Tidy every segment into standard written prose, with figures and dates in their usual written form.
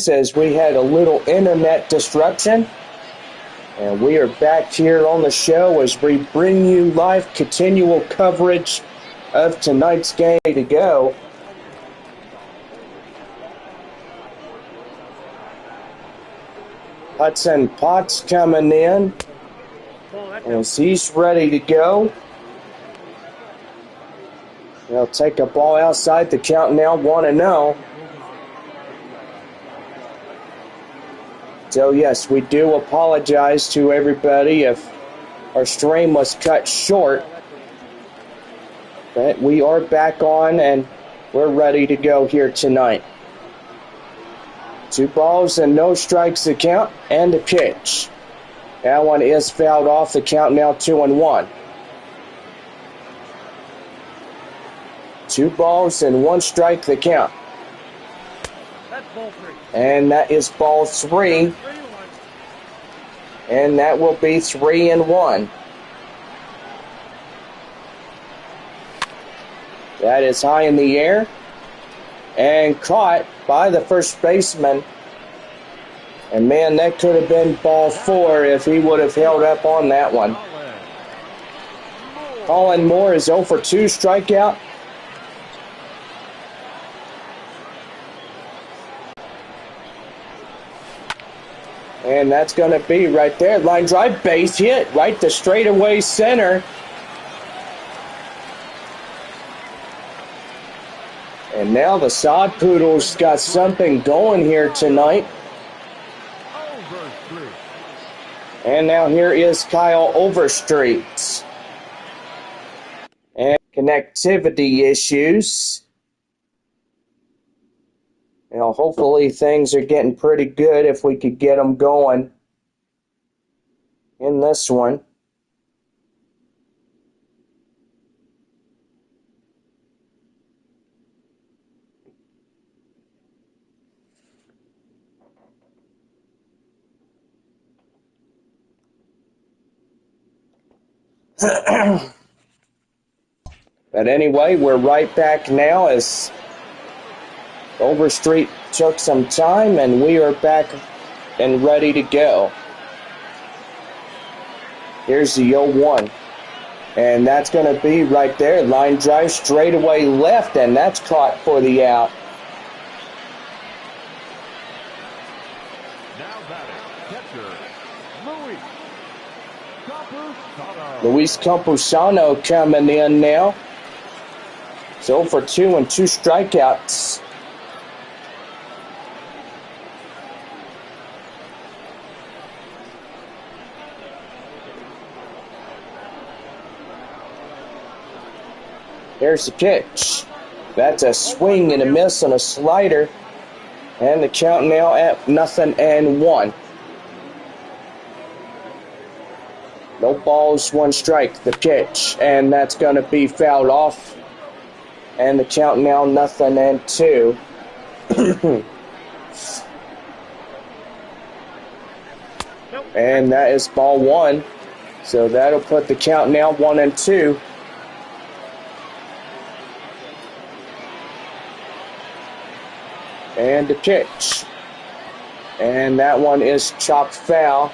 issues as we had a little internet disruption. And we are back here on the show as we bring you live continual coverage of tonight's game to go. Hudson Potts coming in as he's ready to go. They'll take a ball outside the count now, 1-0. So yes, we do apologize to everybody if our stream was cut short. But we are back on and we're ready to go here tonight. 2 balls and no strikes to count, and the pitch. That one is fouled off the count now, 2-1. 2 balls and 1 strike the count. And that is ball 3. And that will be 3-1. That is high in the air and caught by the first baseman. And man, that could have been ball 4 if he would have held up on that one. Colin Moore is 0 for 2 strikeout. And that's going to be right there. Line drive, base hit, right to straightaway center. And now the Sod Poodles got something going here tonight. And now here is Kyle Overstreet. And connectivity issues. You know, hopefully things are getting pretty good if we could get them going in this one. But anyway, we're right back now as Overstreet took some time and we are back and ready to go. Here's the 0-1. And that's going to be right there. Line drive straight away left, and that's caught for the out. Luis Campusano coming in now. 0 for 2 and 2 strikeouts. There's the pitch. That's a swing and a miss on a slider. And the count now at 0-1. No balls, 1 strike, the pitch. And that's going to be fouled off. And the count now 0-2. And that is ball 1. So that'll put the count now 1-2. And the pitch. And that one is chopped foul.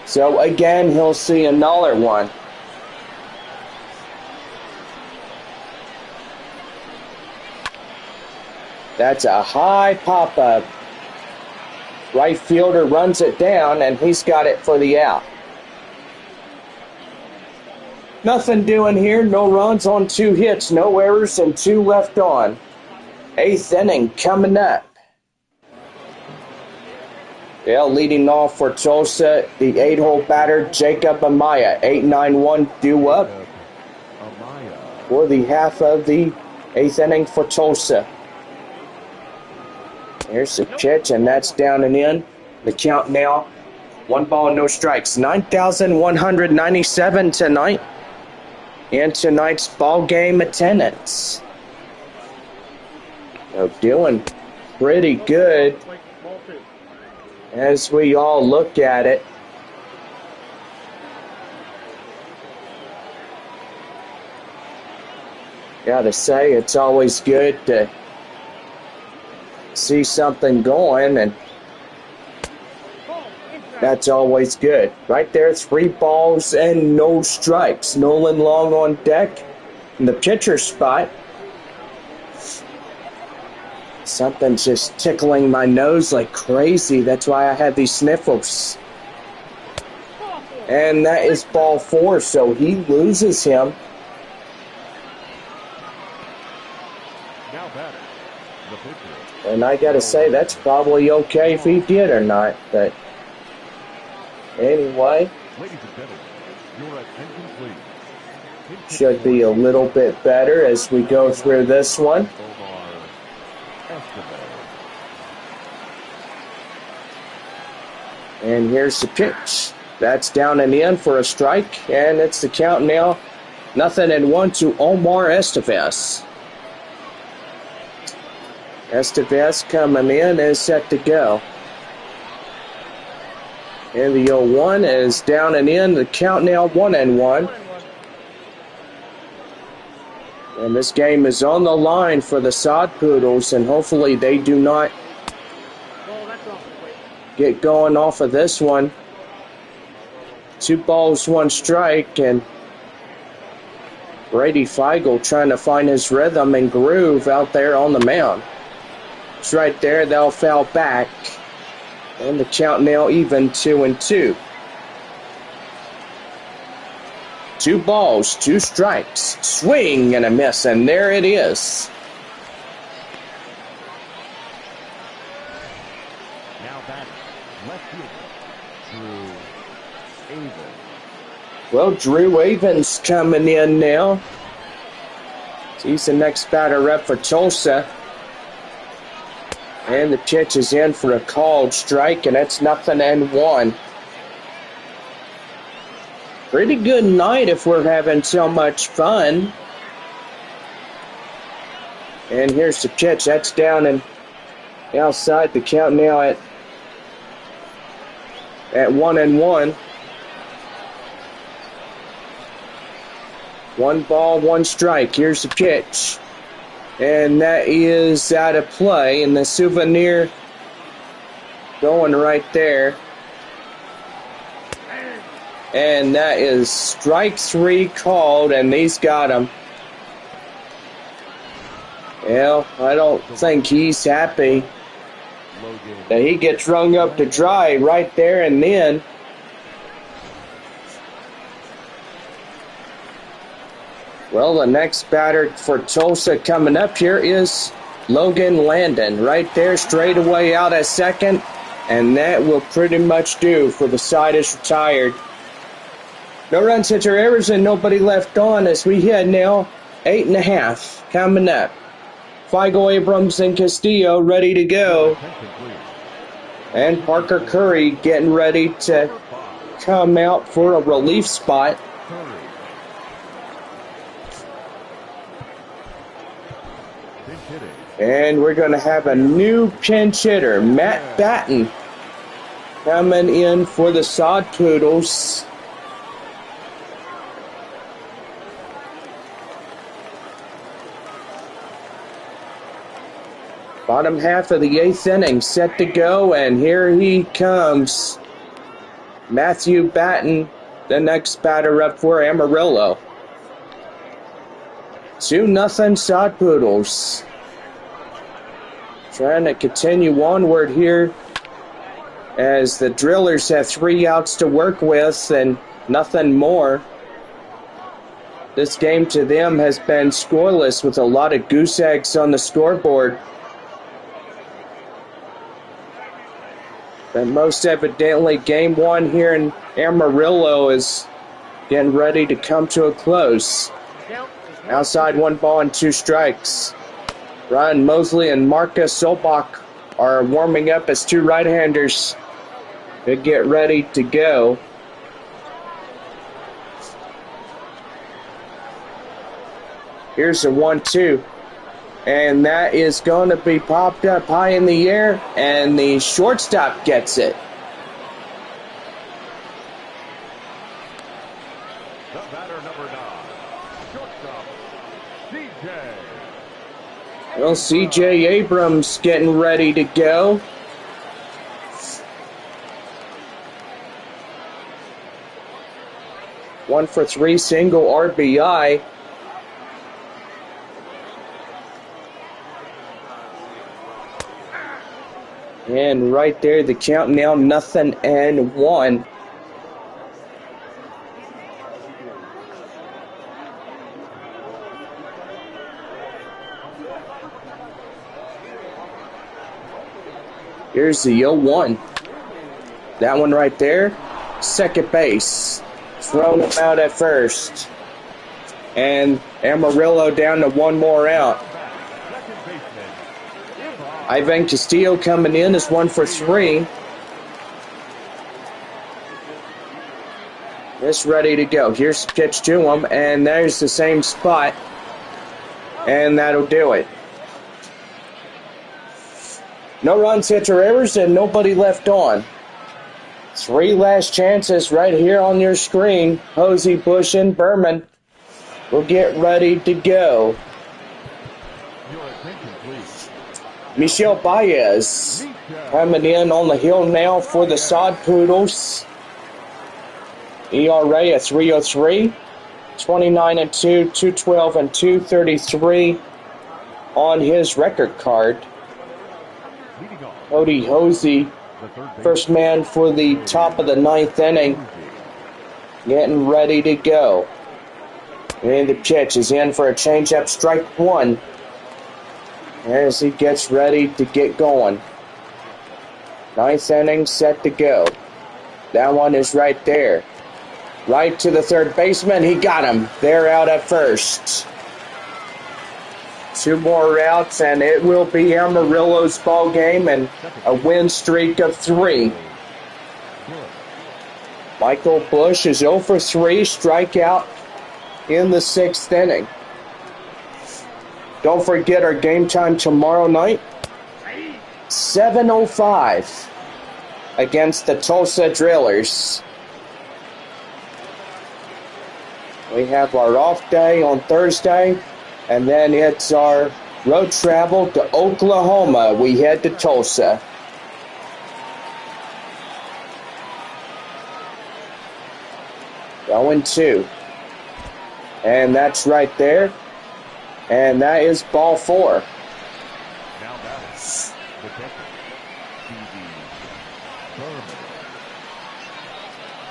So again, he'll see another one. That's a high pop-up. Right fielder runs it down, and he's got it for the out. Nothing doing here. No runs on 2 hits. No errors and 2 left on. 8th inning coming up. Yeah, leading off for Tulsa, the 8-hole batter, Jacob Amaya. 8-9-1 due up for the half of the 8th inning for Tulsa. Here's the pitch, and that's down and in. The count now, 1 ball, no strikes. 9,197 tonight in tonight's ball game attendance. So doing pretty good as we all look at it. Gotta say, it's always good to see something going, and that's always good. Right there, 3 balls and no strikes. Nolan Long on deck in the pitcher spot. Something's just tickling my nose like crazy. That's why I have these sniffles. And that is ball 4, so he loses him. And I gotta say, that's probably okay if he did or not, but anyway, should be a little bit better as we go through this one. And here's the pitch. That's down and in for a strike, and it's the count now. 0-1 to Omar Estevez. Estevez coming in is set to go. And the 0-1 is down and in. The count now 1-1. And this game is on the line for the Sod Poodles, and hopefully they do not get going off of this one. 2 balls, 1 strike, and Brady Feigl trying to find his rhythm and groove out there on the mound. It's right there, they'll foul back. And the count now even 2-2. 2 balls, 2 strikes. Swing and a miss, and there it is. Now batting, left fielder, Drew Avens. Well, Drew Avens coming in now. He's the next batter up for Tulsa. And the pitch is in for a called strike, and that's 0-1. Pretty good night if we're having so much fun. And here's the pitch. That's down and outside. The count now at 1-1. 1 ball, 1 strike. Here's the pitch. And that is out of play. And the souvenir going right there. And that is strike 3 called, and he's got him. Well, I don't think he's happy that he gets rung up to dry right there and then. Well, the next batter for Tulsa coming up here is Logan Landon. Right there, straight away out at second. And that will pretty much do for the side is retired. No runs, hits, or errors, and nobody left on as we head now 8.5 coming up. Feigl, Abrams, and Castillo ready to go. And Parker Curry getting ready to come out for a relief spot. And we're going to have a new pinch hitter, Matt Batten, coming in for the Sod Poodles. Bottom half of the 8th inning set to go, and here he comes. Matthew Batten, the next batter up for Amarillo. 2-0 Sod Poodles. Trying to continue onward here as the Drillers have 3 outs to work with and nothing more. This game to them has been scoreless with a lot of goose eggs on the scoreboard. But most evidently, game 1 here in Amarillo is getting ready to come to a close. Outside, 1 ball and 2 strikes. Ryan Mosley and Marcus Solbach are warming up as 2 right-handers to get ready to go. Here's a 1-2. And that is going to be popped up high in the air, and the shortstop gets it. The batter, number 9, shortstop, DJ. Well, C.J. Abrams getting ready to go. One for three, single RBI. And right there, the count now 0-1. Here's the 0-1. That one right there, second base. Thrown him out at first. And Amarillo down to one more out. Ivan Castillo coming in is 1 for 3. It's ready to go. Here's the pitch to him, and there's the same spot. And that'll do it. No runs, hits, or errors, and nobody left on. 3 last chances right here on your screen. Hosey, Bush, and Berman will get ready to go. Your attention, please. Michel Baez coming in on the hill now for the Sod Poodles. ERA at 3.03, 29-2, 212 and 233 on his record card. Cody Hosey, first man for the top of the 9th inning, getting ready to go. And the pitch is in for a changeup, strike 1. As he gets ready to get going. 9th inning set to go. That one is right there. Right to the third baseman. He got him. They're out at first. 2 more outs, and it will be Amarillo's ball game and a win streak of 3. Michael Bush is 0 for 3, strikeout in the 6th inning. Don't forget our game time tomorrow night, 7:05 against the Tulsa Drillers. We have our off day on Thursday, and then it's our road travel to Oklahoma. We head to Tulsa. Going 2. And that's right there. And that is ball 4. Now that's the catcher, Stevie Berman.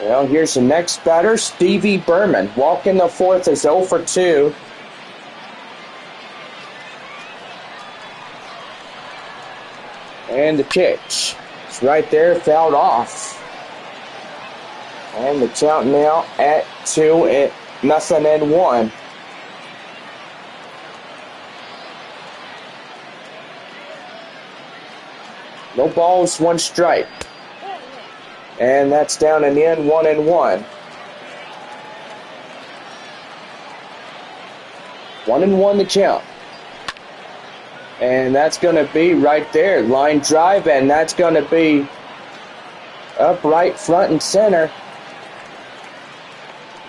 Well, here's the next batter, Stevie Berman. Walking the 4th is 0 for 2. And the pitch. It's right there, fouled off. And the count now at 2-1. No balls, 1 strike. And that's down and in, 1-1. 1-1 the count. And that's going to be right there. Line drive, and that's going to be upright front and center.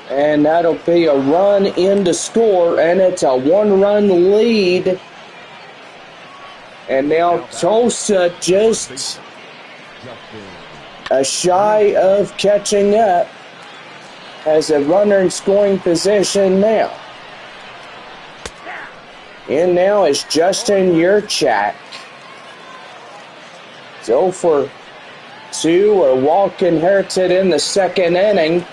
And that'll be a run in to score, and it's a 1-run lead. And now Tulsa just shy of catching up as a runner in scoring position now. In now is Justin Yurchak. 0 for 2, a walk inherited in the 2nd inning.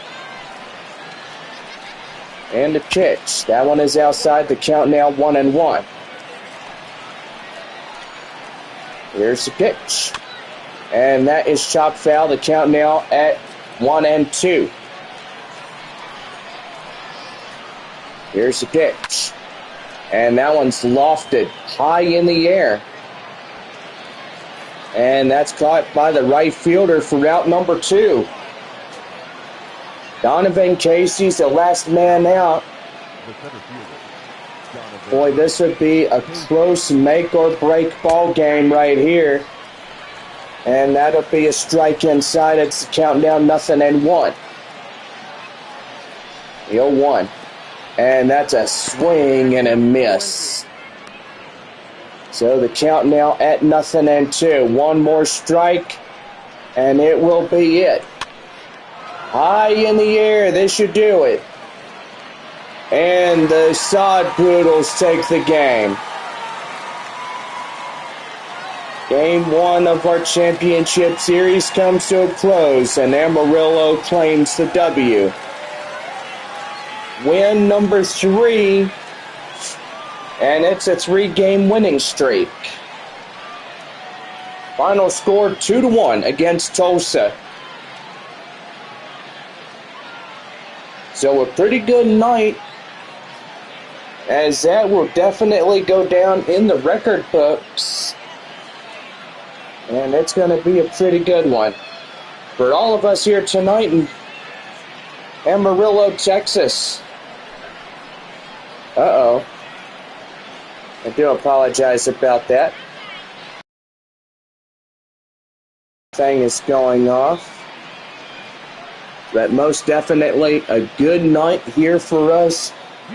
And the pitch. That one is outside, the count now 1-1. Here's the pitch. And that is chop foul, the count now at 1-2. Here's the pitch. And that one's lofted high in the air. And that's caught by the right fielder for route number 2. Donovan Casey's the last man out. Boy, this would be a close make-or-break ball game right here. And that'll be a strike inside. It's the count down 0-1. 0-1. And that's a swing and a miss. So the count now at 0-2. One more strike, and it will be it. High in the air, this should do it. And the Sod Poodles take the game. Game 1 of our championship series comes to a close, and Amarillo claims the W. Win number 3, and it's a 3-game winning streak. Final score 2-1 against Tulsa. So a pretty good night, as that will definitely go down in the record books. And it's going to be a pretty good one for all of us here tonight in Amarillo, Texas. Uh-oh. I do apologize about that. Thing is going off. But most definitely a good night here for us.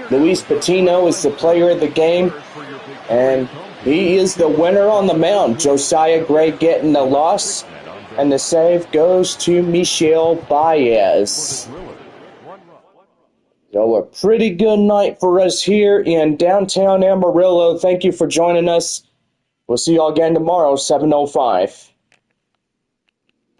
Luis Patino is the player of the game, and he is the winner on the mound. Josiah Gray getting the loss, and the save goes to Michel Baez. So a pretty good night for us here in downtown Amarillo. Thank you for joining us. We'll see you all again tomorrow, 7:05.